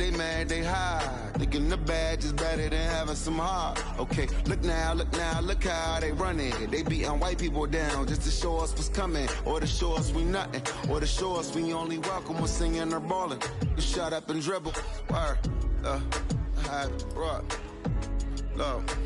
they mad, they high. Thinking the badge is better than having some heart. Okay, look now, look how they running. They beating white people down just to show us what's coming. Or to show us we nothing. Or to show us we only welcome when singing or balling. You shut up and dribble. Word. Love.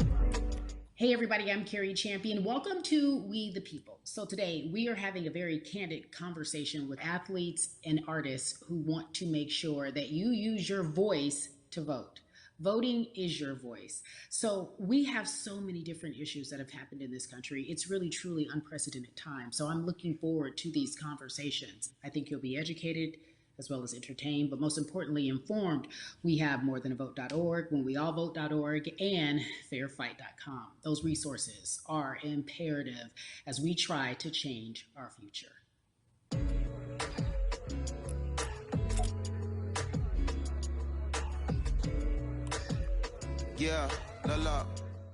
Hey everybody, I'm Carrie Champion. Welcome to We the People. So today we are having a very candid conversation with athletes and artists who want to make sure that you use your voice to vote. Voting is your voice. So we have so many different issues that have happened in this country. It's really, truly unprecedented time. So I'm looking forward to these conversations. I think you'll be educated as well as entertained, but most importantly, informed. We have morethanavote.org, whenweallvote.org, and fairfight.com. Those resources are imperative as we try to change our future. Yeah, la.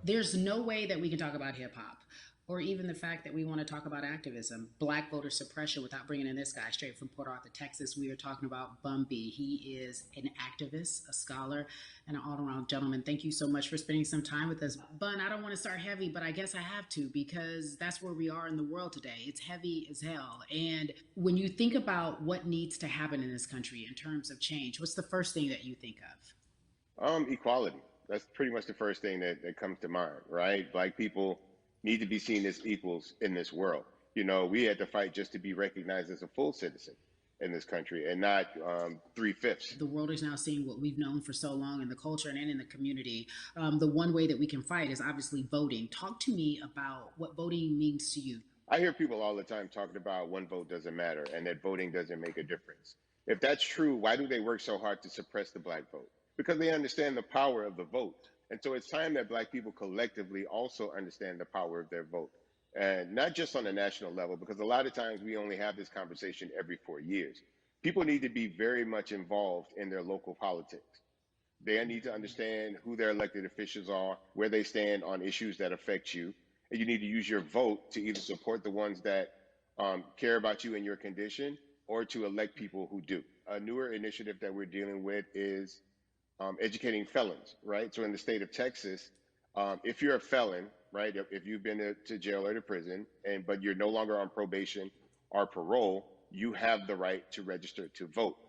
There's no way that we can talk about hip hop or even the fact that we want to talk about activism, black voter suppression, without bringing in this guy straight from Port Arthur, Texas. We are talking about Bun B. He is an activist, a scholar, and an all-around gentleman. Thank you so much for spending some time with us. Bun, I don't want to start heavy, but I guess I have to because that's where we are in the world today. It's heavy as hell. And when you think about what needs to happen in this country in terms of change, what's the first thing that you think of? Equality. That's pretty much the first thing that comes to mind, right? Black people need to be seen as equals in this world. You know, we had to fight just to be recognized as a full citizen in this country and not 3/5. The world is now seeing what we've known for so long in the culture and in the community. The one way that we can fight is obviously voting. Talk to me about what voting means to you. I hear people all the time talking about one vote doesn't matter and that voting doesn't make a difference. If that's true, why do they work so hard to suppress the black vote? Because they understand the power of the vote. And so it's time that black people collectively also understand the power of their vote. And not just on a national level, because a lot of times we only have this conversation every 4 years. People need to be very much involved in their local politics. They need to understand who their elected officials are, where they stand on issues that affect you. And you need to use your vote to either support the ones that care about you and your condition, or to elect people who do. A newer initiative that we're dealing with is educating felons, right? So in the state of Texas, if you're a felon, right, if you've been to jail or to prison, but you're no longer on probation or parole, you have the right to register to vote.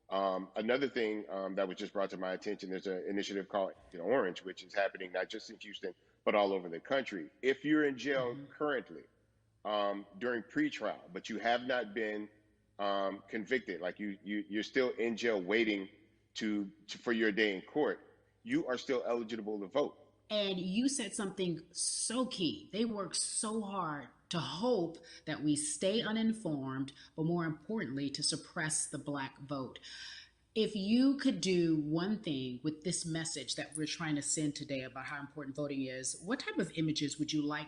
Another thing that was just brought to my attention, there's an initiative called Orange, which is happening not just in Houston, but all over the country. If you're in jail currently during pretrial, but you have not been convicted, like you're still in jail waiting for your day in court, you are still eligible to vote. And you said something so key. They work so hard to hope that we stay uninformed, but more importantly, to suppress the black vote. If you could do one thing with this message that we're trying to send today about how important voting is, what type of images would you like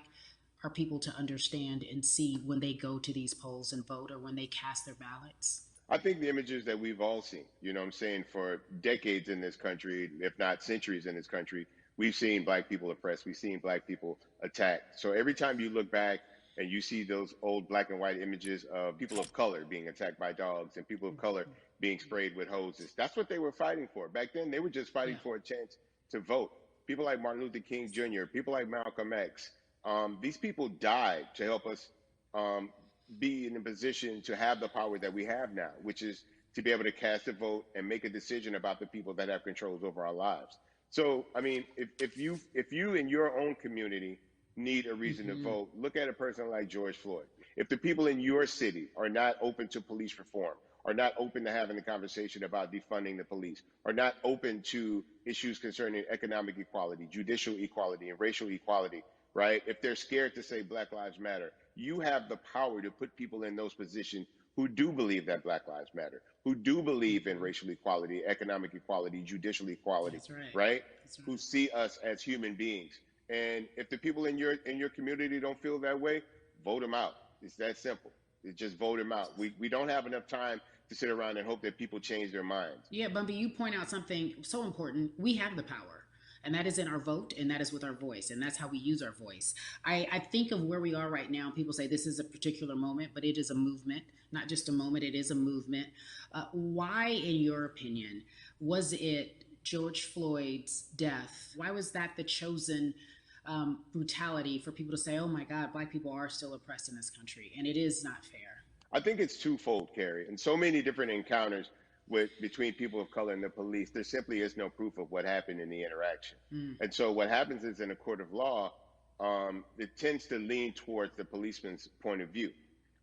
our people to understand and see when they go to these polls and vote or when they cast their ballots? I think the images that we've all seen, you know what I'm saying, for decades in this country, if not centuries in this country, we've seen black people oppressed, we've seen black people attacked. So every time you look back and you see those old black and white images of people of color being attacked by dogs and people of color being sprayed with hoses, that's what they were fighting for. Back then, they were just fighting for a chance to vote. People like Martin Luther King Jr., people like Malcolm X, these people died to help us be in a position to have the power that we have now, which is to be able to cast a vote and make a decision about the people that have controls over our lives. So, I mean, if you in your own community need a reason to vote, look at a person like George Floyd. If the people in your city are not open to police reform, are not open to having a conversation about defunding the police, are not open to issues concerning economic equality, judicial equality, and racial equality, right? If they're scared to say Black Lives Matter, you have the power to put people in those positions who do believe that Black Lives Matter, who do believe in racial equality, economic equality, judicial equality, right? Who see us as human beings. And if the people in your community don't feel that way, vote them out. It's that simple. It's just vote them out. We don't have enough time to sit around and hope that people change their minds. Yeah, Bumpy, you point out something so important. We have the power. And that is in our vote, and that is with our voice, and that's how we use our voice. I think of where we are right now. People say this is a particular moment, but it is a movement, not just a moment, it is a movement. Why, in your opinion, Was it George Floyd's death? Why was that the chosen brutality for people to say, oh my God, Black people are still oppressed in this country, and it is not fair? I think it's twofold, Carrie, and so many different encounters between people of color and the police. There simply is no proof of what happened in the interaction. And so what happens is in a court of law, it tends to lean towards the policeman's point of view,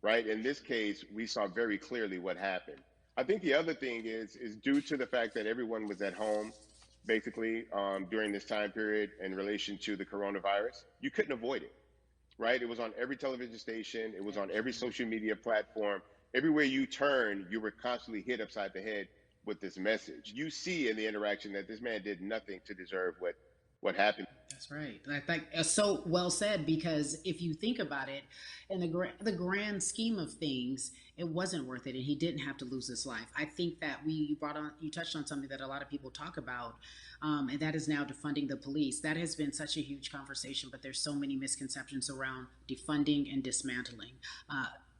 right? In this case, we saw very clearly what happened. I think the other thing is due to the fact that everyone was at home, basically, during this time period in relation to the coronavirus, you couldn't avoid it, right? It was on every television station. It was on every social media platform. Everywhere you turn, you were constantly hit upside the head with this message. You see in the interaction that this man did nothing to deserve what happened. That's right. I think so well said, because if you think about it, in the grand scheme of things, it wasn't worth it, and he didn't have to lose his life. I think that you touched on something that a lot of people talk about, and that is now defunding the police. That has been such a huge conversation, but there's so many misconceptions around defunding and dismantling.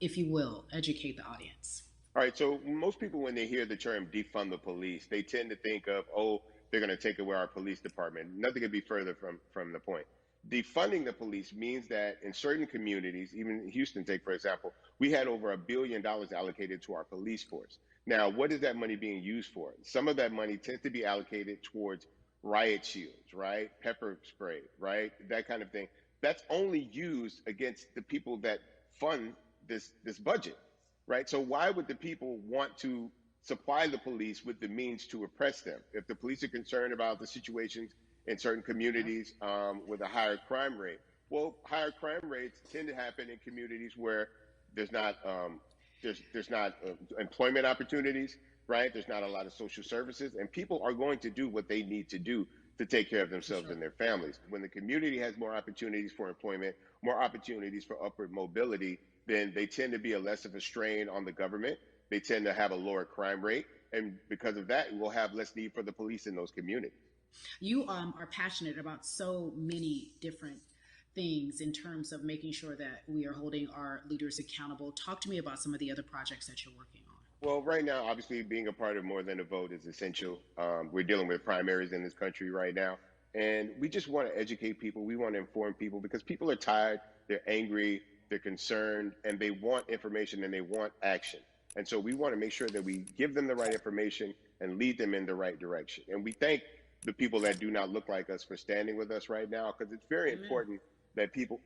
If you will, educate the audience. All right. So most people, when they hear the term defund the police, they tend to think of, oh, they're going to take away our police department. Nothing could be further from the point. Defunding the police means that in certain communities, even in Houston, take for example, we had over $1 billion allocated to our police force. Now, what is that money being used for? Some of that money tends to be allocated towards riot shields, right? Pepper spray, right? That kind of thing. That's only used against the people that fund this budget, right? So why would the people want to supply the police with the means to oppress them? If the police are concerned about the situations in certain communities with a higher crime rate, well, higher crime rates tend to happen in communities where there's not employment opportunities, right? There's not a lot of social services, and people are going to do what they need to do to take care of themselves and their families. When the community has more opportunities for employment, more opportunities for upward mobility, then they tend to be less of a strain on the government. They tend to have a lower crime rate. And because of that, we'll have less need for the police in those communities. You are passionate about so many different things in terms of making sure that we are holding our leaders accountable. Talk to me about some of the other projects that you're working on. Well, right now, obviously, being a part of More Than a Vote is essential. We're dealing with primaries in this country right now. And we just want to educate people. We want to inform people because people are tired, they're angry, they're concerned, and they want information and they want action. And so we want to make sure that we give them the right information and lead them in the right direction. And we thank the people that do not look like us for standing with us right now, because it's very important that people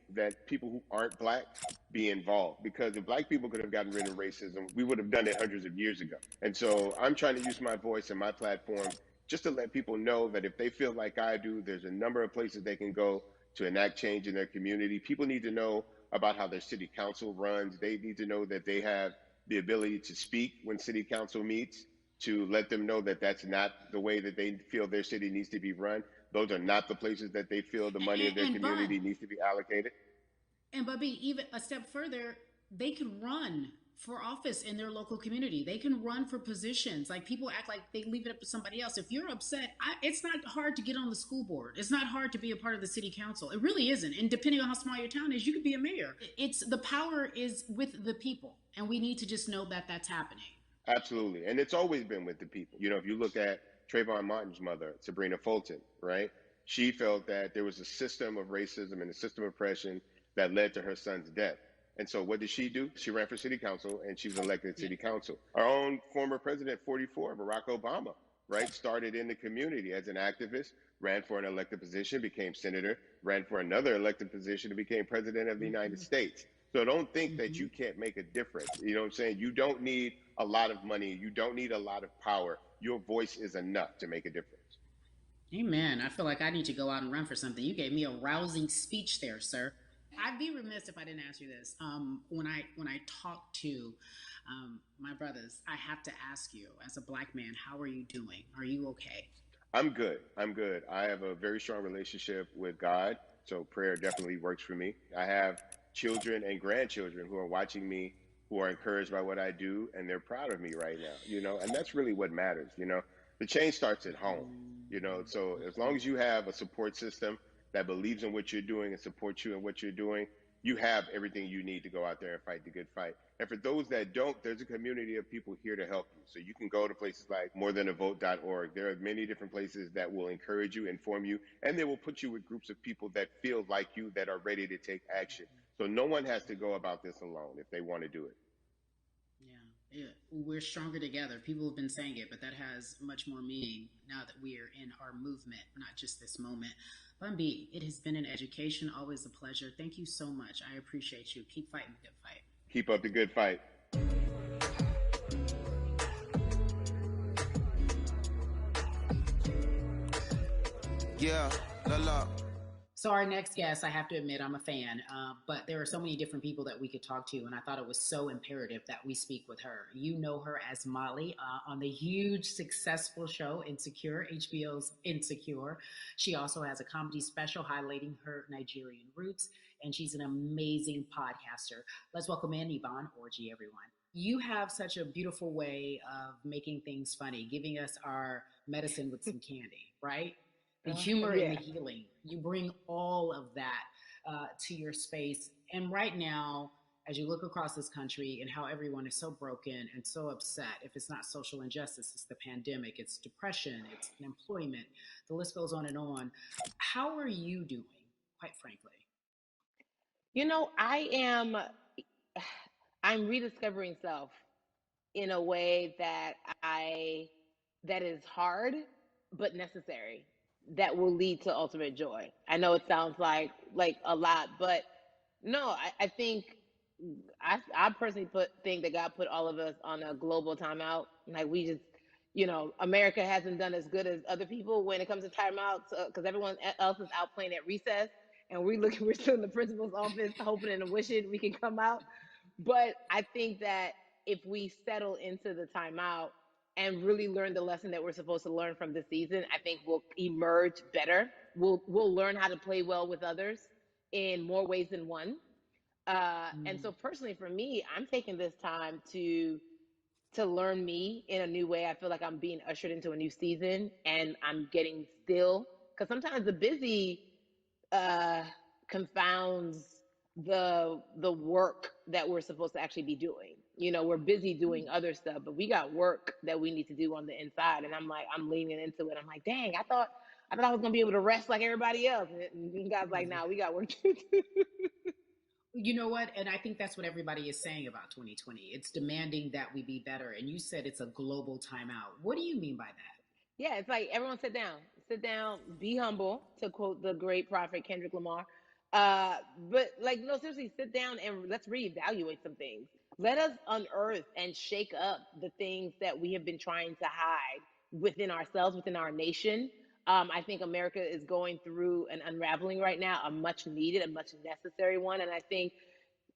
who aren't Black be involved, because if Black people could have gotten rid of racism, we would have done it hundreds of years ago. And so I'm trying to use my voice and my platform just to let people know that if they feel like I do, there's a number of places they can go to enact change in their community. People need to know about how their city council runs. They need to know that they have the ability to speak when city council meets, to let them know that that's not the way that they feel their city needs to be run. Those are not the places that they feel the money of their community needs to be allocated. And Bubby, even a step further, they can run for office in their local community. They can run for positions. Like, people act like they leave it up to somebody else. If you're upset, it's not hard to get on the school board. It's not hard to be a part of the city council. It really isn't. And depending on how small your town is, you could be a mayor. The power is with the people. And we need to just know that that's happening. Absolutely. And it's always been with the people. You know, if you look at Trayvon Martin's mother, Sabrina Fulton, right? She felt that there was a system of racism and a system of oppression that led to her son's death. And so what did she do? She ran for city council, and she was elected city council. Our own former president, 44, Barack Obama, right, started in the community as an activist, ran for an elected position, became senator, ran for another elected position, and became president of the United States. So don't think that you can't make a difference. You know what I'm saying? You don't need a lot of money. You don't need a lot of power. Your voice is enough to make a difference. Amen. I feel like I need to go out and run for something. You gave me a rousing speech there, sir. I'd be remiss if I didn't ask you this. When I talk to my brothers, I have to ask you, as a Black man, how are you doing? Are you okay? I'm good. I have a very strong relationship with God, so prayer definitely works for me. I have children and grandchildren who are watching me, who are encouraged by what I do, and they're proud of me right now, you know, and that's really what matters, you know. The change starts at home, you know, so as long as you have a support system that believes in what you're doing and supports you in what you're doing, you have everything you need to go out there and fight the good fight. And for those that don't, there's a community of people here to help you. So you can go to places like morethanavote.org. There are many different places that will encourage you, inform you, and they will put you with groups of people that feel like you, that are ready to take action. So no one has to go about this alone if they want to do it. Yeah, we're stronger together. People have been saying it, but that has much more meaning now that we are in our movement, not just this moment. Bumby, it has been an education, always a pleasure. Thank you so much. I appreciate you. Keep fighting the good fight. Keep up the good fight. Yeah, la la. So our next guest, I have to admit, I'm a fan, but there are so many different people that we could talk to, and I thought it was so imperative that we speak with her. You know her as Molly on the huge, successful show Insecure, HBO's Insecure. She also has a comedy special highlighting her Nigerian roots, and she's an amazing podcaster. Let's welcome in Yvonne Orji, everyone. You have such a beautiful way of making things funny, giving us our medicine with some candy, right? The humor and the healing. You bring all of that to your space. And right now, as you look across this country and how everyone is so broken and so upset, if it's not social injustice, it's the pandemic, it's depression, it's unemployment, the list goes on and on. How are you doing, quite frankly? You know, I'm rediscovering self in a way that is hard, but necessary, that will lead to ultimate joy. I know it sounds like a lot, but no, I think I personally think that God put all of us on a global timeout. Like we just, America hasn't done as good as other people when it comes to timeouts because everyone else is out playing at recess, and we're still in the principal's office hoping and wishing we can come out. But I think that if we settle into the timeout and really learn the lesson that we're supposed to learn from this season, I think we'll emerge better. We'll learn how to play well with others in more ways than one. And so personally for me, I'm taking this time to learn me in a new way. I feel like I'm being ushered into a new season, and I'm getting still, because sometimes the busy confounds the work that we're supposed to actually be doing. We're busy doing other stuff, but we got work that we need to do on the inside. And I'm leaning into it. I'm like, dang, I thought I was gonna be able to rest like everybody else. And God's like, nah, we got work to do. You know what? And I think that's what everybody is saying about 2020. It's demanding that we be better. And you said it's a global timeout. What do you mean by that? Yeah, it's like everyone sit down, be humble, to quote the great prophet Kendrick Lamar. But like, no, seriously, sit down and let's reevaluate some things. Let us unearth and shake up the things that we have been trying to hide within ourselves, within our nation. I think America is going through an unraveling right now, a much needed, a much necessary one. And I think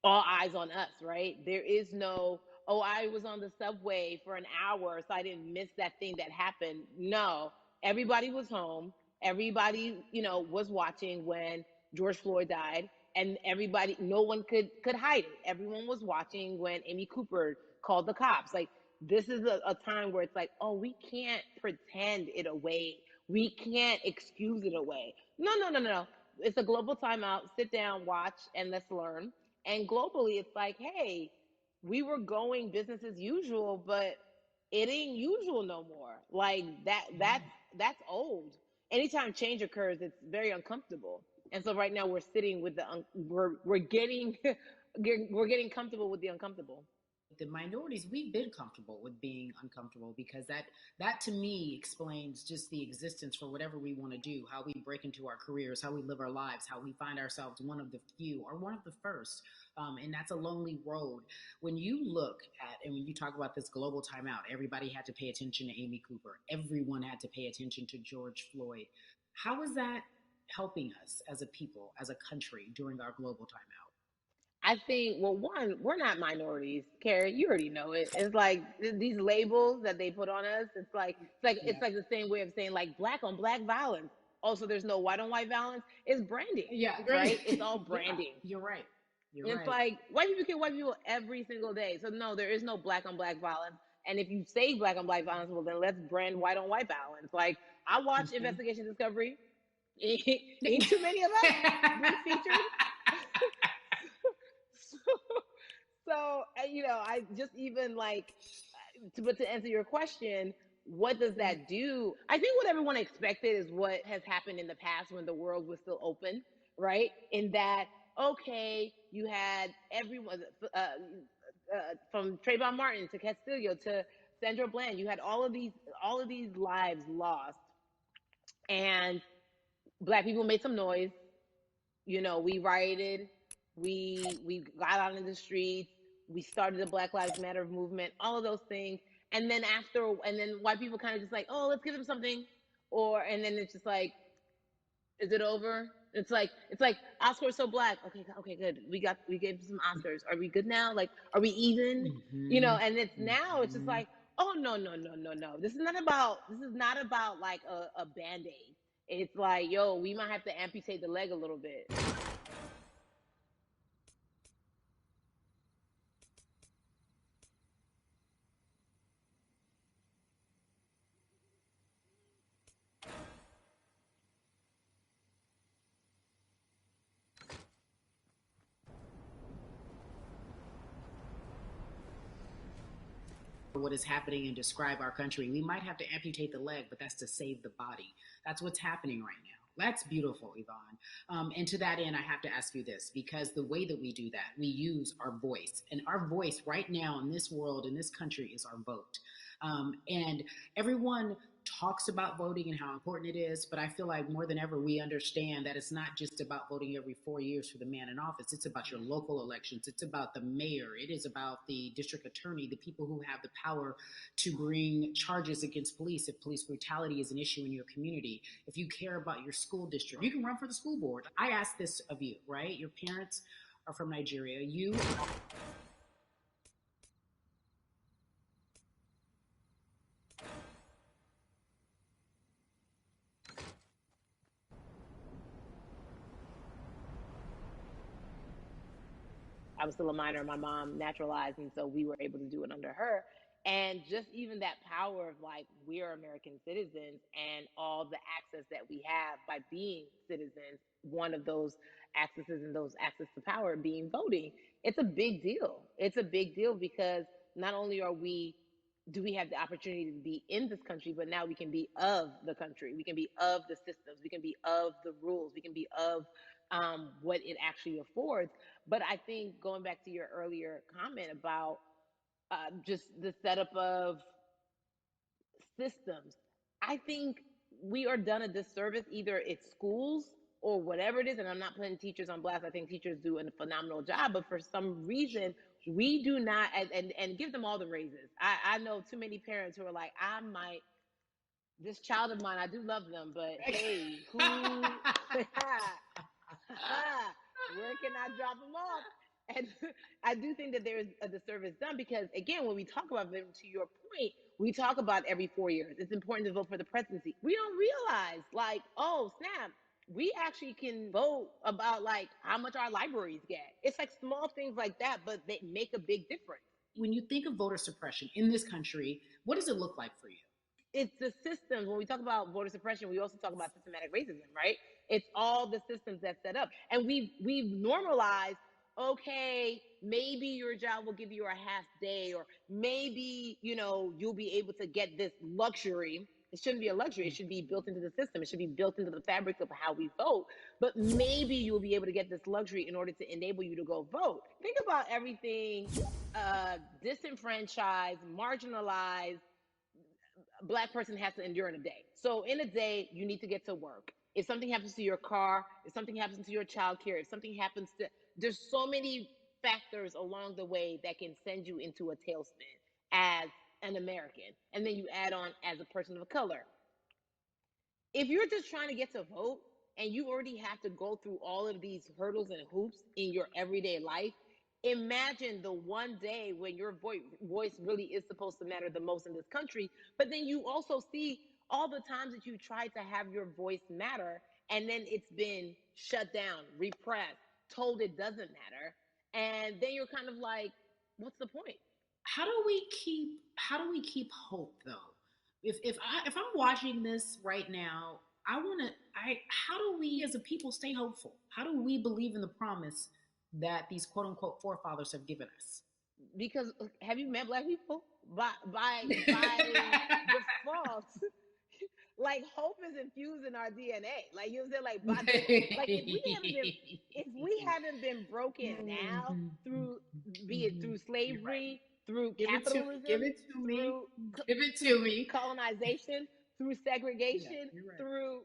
all eyes on us, right? There is no, oh, I was on the subway for an hour, so I didn't miss that thing that happened. No, everybody was home. Everybody, was watching when George Floyd died, and everybody, no one could hide it. Everyone was watching when Amy Cooper called the cops. Like, this is a time where it's like, oh, we can't pretend it away. We can't excuse it away. No, no, no, no. It's a global timeout. Sit down, watch, and let's learn. And globally, it's like, hey, we were going business as usual, but it ain't usual no more. Like that's old. Anytime change occurs, it's very uncomfortable. And so right now we're sitting with we're getting we're getting comfortable with the uncomfortable. The minorities, we've been comfortable with being uncomfortable, because that to me explains just the existence for whatever we want to do, how we break into our careers, how we live our lives, how we find ourselves one of the few or one of the first. And that's a lonely road. When you look at, and when you talk about this global timeout, everybody had to pay attention to Amy Cooper. Everyone had to pay attention to George Floyd. How is that helping us as a people, as a country, during our global timeout? I think, well, one, we're not minorities, Carrie. You already know it. It's like these labels that they put on us. It's like the same way of saying like black on black violence. Also, there's no white on white violence. It's branding. Yeah, right. It's all branding. Yeah, you're right. It's like white people kill white people every single day. So no, there is no black on black violence. And if you say black on black violence, well then let's brand white on white violence. Like, I watch Investigation Discovery. Ain't too many of us being featured. So, I just even like, to answer your question, what does that do? I think what everyone expected is what has happened in the past when the world was still open, right? In that, okay, you had everyone, from Trayvon Martin to Castillo to Sandra Bland, you had all of these lives lost, and Black people made some noise. We rioted, we got out in the streets, we started the Black Lives Matter movement, all of those things. And then white people kind of just like, oh, let's give them something. And then it's just like, is it over? It's like Oscars so Black. Okay, good. We gave some Oscars. Are we good now? Like, are we even? And it's now it's just like, oh, no, no, no, no, no. This is not about like a band-aid. It's like, yo, we might have to amputate the leg a little bit. What is happening and describe our country. We might have to amputate the leg, but that's to save the body. That's what's happening right now. That's beautiful, Yvonne. And to that end, I have to ask you this, because the way that we do that, we use our voice. And our voice right now in this world, in this country, is our vote. And everyone talks about voting and how important it is, but I feel like more than ever we understand that it's not just about voting every 4 years for the man in office. It's about your local elections. It's about the mayor. It is about the district attorney, the people who have the power to bring charges against police if police brutality is an issue in your community. If you care about your school district, you can run for the school board. I ask this of you, right? Your parents are from Nigeria. You I was still a minor. My mom naturalized, and so we were able to do it under her. And just even that power of like, we're American citizens and all the access that we have by being citizens, one of those accesses and those access to power being voting, it's a big deal. It's a big deal because not only do we have the opportunity to be in this country, but now we can be of the country. We can be of the systems. We can be of the rules. We can be of what it actually affords. But I think going back to your earlier comment about just the setup of systems, I think we are done a disservice. Either it's schools or whatever it is, and I'm not putting teachers on blast. I think teachers do a phenomenal job, but for some reason, we do not, and give them all the raises. I know too many parents who are like, this child of mine, I do love them, but hey, who, where can I drop them off? And I do think that there's a disservice done because, again, when we talk about them, to your point, we talk about every 4 years. It's important to vote for the presidency. We don't realize, like, oh, snap, we actually can vote about, like, how much our libraries get. It's like small things like that, but they make a big difference. When you think of voter suppression in this country, what does it look like for you? It's the systems. When we talk about voter suppression, we also talk about systematic racism, right? It's all the systems that set up. And we've normalized, okay, maybe your job will give you a half day, or maybe, you'll be able to get this luxury. It shouldn't be a luxury. It should be built into the system. It should be built into the fabric of how we vote. But maybe you'll be able to get this luxury in order to enable you to go vote. Think about everything disenfranchised, marginalized Black person has to endure in a day. So in a day, you need to get to work. If something happens to your car, if something happens to your child care, if something happens to, there's so many factors along the way that can send you into a tailspin as an American. And then you add on as a person of color. If you're just trying to get to vote and you already have to go through all of these hurdles and hoops in your everyday life, imagine the one day when your voice really is supposed to matter the most in this country. But then you also see all the times that you tried to have your voice matter, and then it's been shut down, repressed, told it doesn't matter. And then you're kind of like, what's the point? How do we keep hope though? If I'm watching this right now, how do we as a people stay hopeful? How do we believe in the promise that these quote unquote forefathers have given us? because have you met black people? By default, like hope is infused in our DNA. Like you know what I'm saying? Like by like if we haven't been broken now through, be it through You're right. slavery, through Give it to me. Give capitalism, it to me. through Give it through to me. colonization, through Yeah, segregation, you're right. through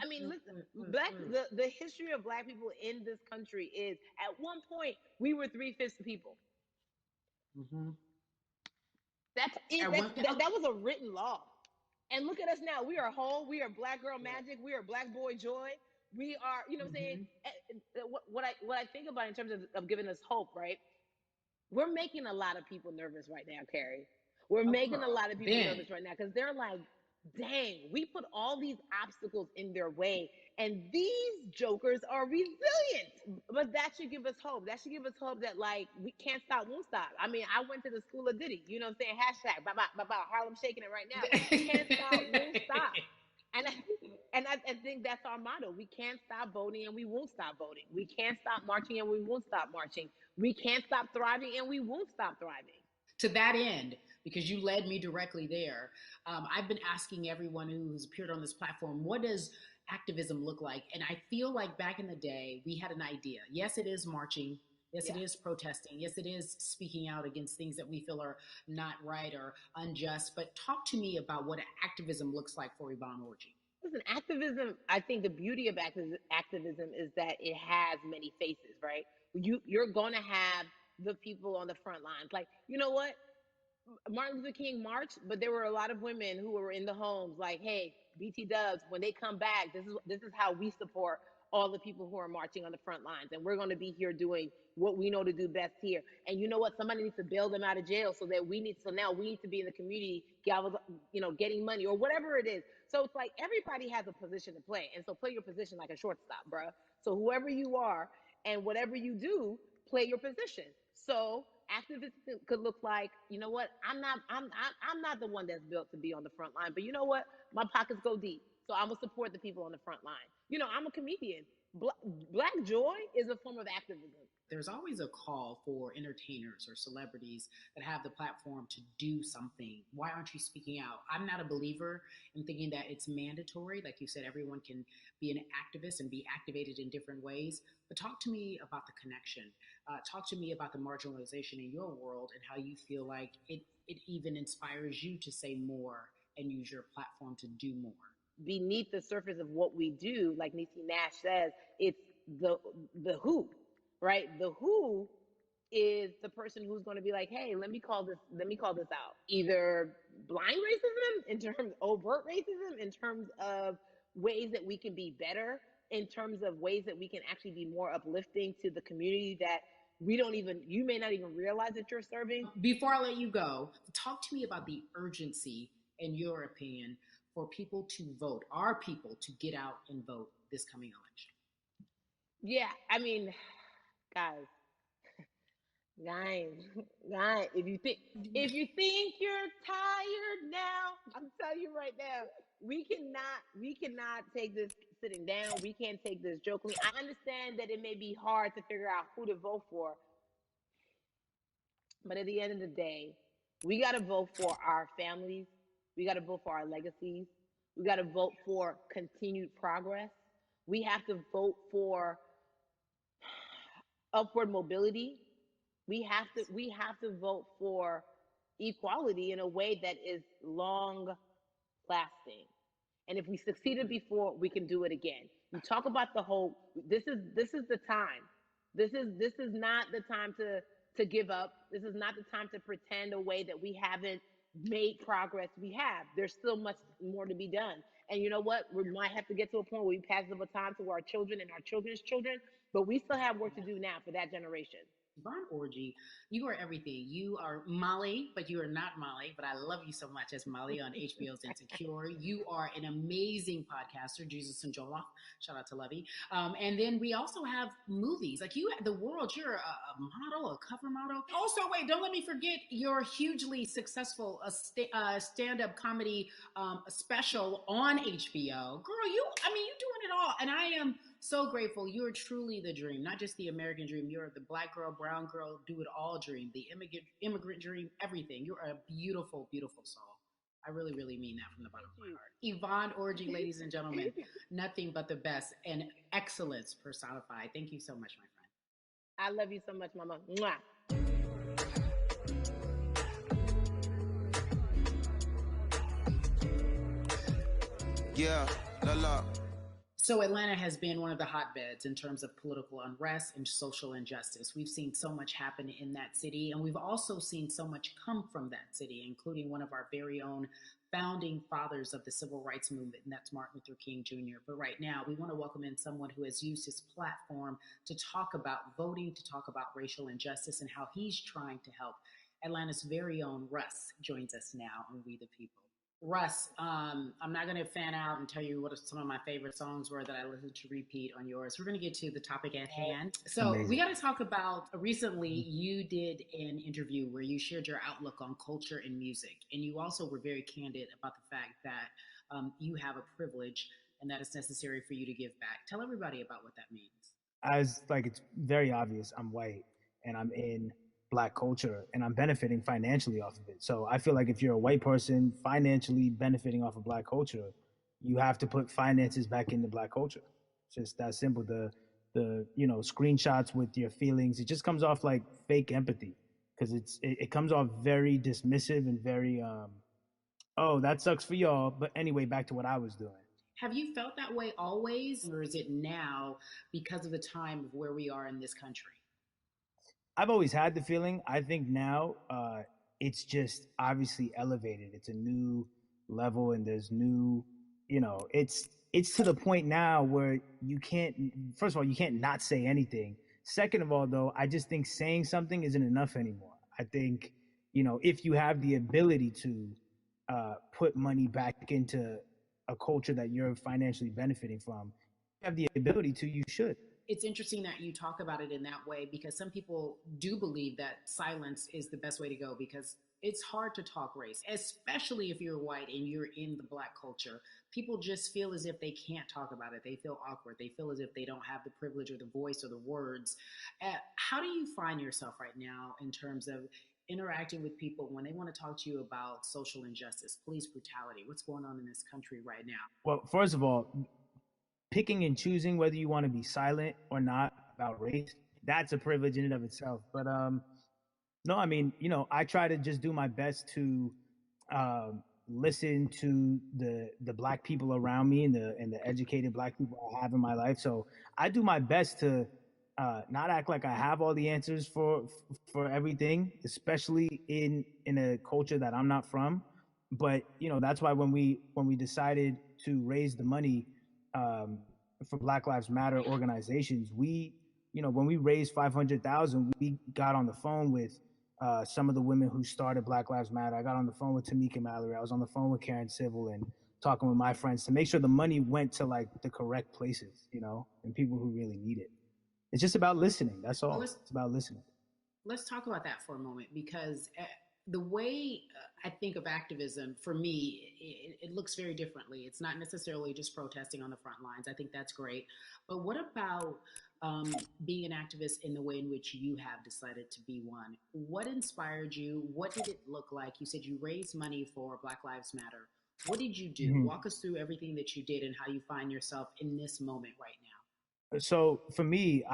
I mean, listen, the history of black people in this country is at one point we were 3/5 the people. Mm-hmm. That's it. At one, That was a written law. And look at us now. We are whole. We are black girl magic. We are black boy joy. We are, you know what I'm saying? What I think about in terms of giving us hope, right? We're making a lot of people nervous right now, Carrie. We're making a lot of people nervous right now because they're like, dang, we put all these obstacles in their way, and these jokers are resilient. But that should give us hope. That should give us hope that like we can't stop, won't stop. I mean, I went to the school of Diddy. You know what I'm saying? Hashtag, Harlem shaking it right now. Can't stop, won't stop. And I think that's our motto. We can't stop voting and we won't stop voting. We can't stop marching and we won't stop marching. We can't stop thriving and we won't stop thriving. To that end, because you led me directly there, I've been asking everyone who's appeared on this platform, what does activism look like? And I feel like back in the day, we had an idea. Yes, it is marching. Yes, it is protesting. Yes, it is speaking out against things that we feel are not right or unjust. But talk to me about what activism looks like for Yvonne Orji. Listen, activism, I think the beauty of activism is that it has many faces, right? You're going to have the people on the front lines. Like, you know what? Martin Luther King marched, but there were a lot of women who were in the homes like, hey, BT Dubs, when they come back, this is how we support all the people who are marching on the front lines. And we're going to be here doing what we know to do best here. And you know what? Somebody needs to bail them out of jail so now we need to be in the community, getting money or whatever it is. So it's like everybody has a position to play. And so play your position like a shortstop, bruh. So whoever you are and whatever you do, play your position. So activism could look like, you know what? I'm not the one that's built to be on the front line, but you know what? My pockets go deep, so I'm gonna support the people on the front line. I'm a comedian. Black joy is a form of activism. There's always a call for entertainers or celebrities that have the platform to do something. Why aren't you speaking out? I'm not a believer in thinking that it's mandatory. Like you said, everyone can be an activist and be activated in different ways. But talk to me about the connection. Talk to me about the marginalization in your world and how you feel like it even inspires you to say more and use your platform to do more. Beneath the surface of what we do, like Niecy Nash says, it's the who, right? The who is the person who's going to be like, hey, let me call this out. Either blind racism in terms of overt racism, in terms of ways that we can be better, in terms of ways that we can actually be more uplifting to the community that you may not even realize that you're serving. Before I let you go, talk to me about the urgency, in your opinion, for people to vote, our people to get out and vote this coming election. Yeah, I mean, guys, if you think you're tired now, I'm telling you right now, we cannot take this sitting down. We can't take this jokingly. I understand that it may be hard to figure out who to vote for, but at the end of the day, we got to vote for our families. We got to vote for our legacies. We got to vote for continued progress. We have to vote for upward mobility. We have to vote for equality in a way that is long lasting. And if we succeeded before, we can do it again. You talk about the hope. This is the time. This is not the time to give up. This is not the time to pretend a way that we haven't made progress. We have. There's still much more to be done. And you know what? We might have to get to a point where we pass the baton to our children and our children's children, but we still have work to do now for that generation. Yvonne Orji, you are everything. You are Molly, but you are not Molly, but I love you so much as Molly on HBO's Insecure. You are an amazing podcaster, Jesus and Jola. Shout out to Lovey. And then we also have movies. Like you, The World, you're a model, a cover model. Also, wait, don't let me forget your hugely successful stand-up comedy special on HBO. Girl, you're doing it all. And I am So grateful. You are truly the dream, not just the American dream. You're the black girl, brown girl, do it all dream, the immigrant dream, everything. You're a beautiful, beautiful soul. I really, really mean that from the bottom of my heart. Yvonne Orgy, ladies and gentlemen, nothing but the best and excellence personified. Thank you so much, my friend. I love you so much, Mama. Mwah. Yeah, la la. So Atlanta has been one of the hotbeds in terms of political unrest and social injustice. We've seen so much happen in that city, and we've also seen so much come from that city, including one of our very own founding fathers of the civil rights movement, and that's Martin Luther King Jr. But right now, we want to welcome in someone who has used his platform to talk about voting, to talk about racial injustice, and how he's trying to help. Atlanta's very own Russ joins us now on We the People. Russ, I'm not going to fan out and tell you what some of my favorite songs were that I listened to repeat on yours. We're going to get to the topic at hand. So amazing. We got to talk about recently you did an interview where you shared your outlook on culture and music. And you also were very candid about the fact that you have a privilege and that it's necessary for you to give back. Tell everybody about what that means. As like, it's very obvious I'm white and I'm in Black culture and I'm benefiting financially off of it. So I feel like if you're a white person financially benefiting off of Black culture, you have to put finances back into Black culture. It's just that simple. The screenshots with your feelings, it just comes off like fake empathy because it comes off very dismissive and very oh, that sucks for y'all, but anyway, back to what I was doing. Have you felt that way always, or is it now because of the time of where we are in this country? I've always had the feeling. I think now it's just obviously elevated. It's a new level, and there's new, it's to the point now where you can't. First of all, you can't not say anything. Second of all, though, I just think saying something isn't enough anymore. I think if you have the ability to put money back into a culture that you're financially benefiting from, you have the ability to. You should. It's interesting that you talk about it in that way because some people do believe that silence is the best way to go because it's hard to talk race, especially if you're white and you're in the Black culture. People just feel as if they can't talk about it. They feel awkward. They feel as if they don't have the privilege or the voice or the words. How do you find yourself right now in terms of interacting with people when they want to talk to you about social injustice, police brutality? What's going on in this country right now? Well, first of all, picking and choosing whether you want to be silent or not about race, that's a privilege in and of itself. But no, I mean, I try to just do my best to listen to the Black people around me and the educated Black people I have in my life. So I do my best to not act like I have all the answers for everything, especially in a culture that I'm not from. But that's why when we decided to raise the money for Black Lives Matter organizations, we, when we raised $500,000, we got on the phone with some of the women who started Black Lives Matter. I got on the phone with Tamika Mallory. I was on the phone with Karen Civil and talking with my friends to make sure the money went to like the correct places, and people who really need it. It's just about listening. That's all. It's about listening. Let's talk about that for a moment because the way I think of activism, for me, it looks very differently. It's not necessarily just protesting on the front lines. I think that's great. But what about being an activist in the way in which you have decided to be one? What inspired you? What did it look like? You said you raised money for Black Lives Matter. What did you do? Mm-hmm. Walk us through everything that you did and how you find yourself in this moment right now. So for me,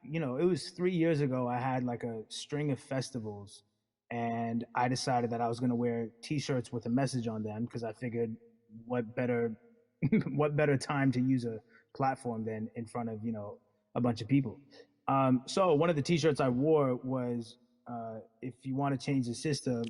it was 3 years ago, I had like a string of festivals and I decided that I was going to wear t-shirts with a message on them because I figured what better time to use a platform than in front of, a bunch of people. So one of the t-shirts I wore was, if you want to change the system,